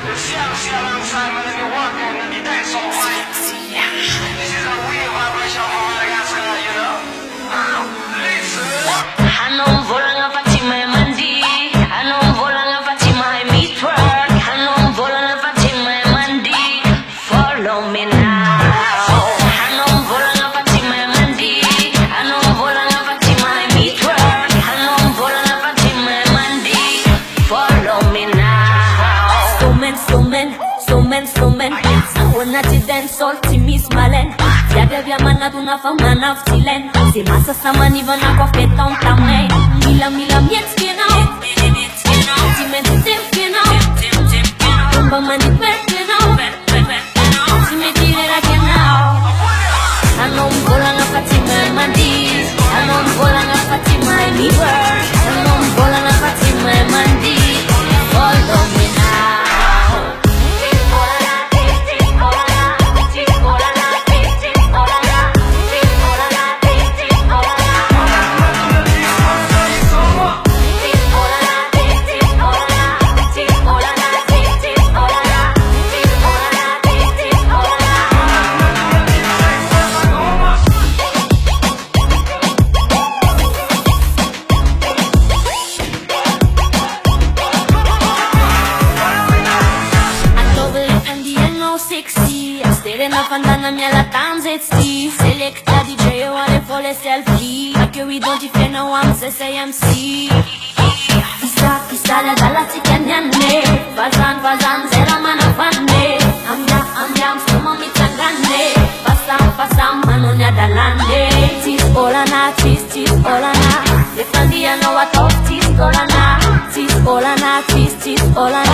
See alongside Melanie-Tsisy and the dance all right. This is a real vibration from Madagascar, you know. Listen. Non volano Fatima e mandihy, non volano Fatima e mitroatra, non volano Fatima e mandihy. Follow me now. Non volano Fatima e mandihy, non volano Fatima e mitroatra, non volano Fatima e mandihy. Follow me now. Stomen, una ci den solti mis malen. Siate via manat una fama naftilen. Si masa sama ni vana kwa feton tamay. Mila miet skinao. Si menti tem skinao. Tumba mani per skinao. Si me tire la skinao. Non volano Fatima e mandihy, non volano Fatima e mivolagna, non volano Fatima e mandihy. Follow me now. Na fandana mia la tanzetsy Selecta DJ o ale fole selfie Anche io identifier no am se sei MC Chissà dalla zicanne Fazan zera mana fanne Ambiam stoma mi tangane Passam ma non è dall'ande Tis Olana Le fandia no a top Tis Olana Tis Olana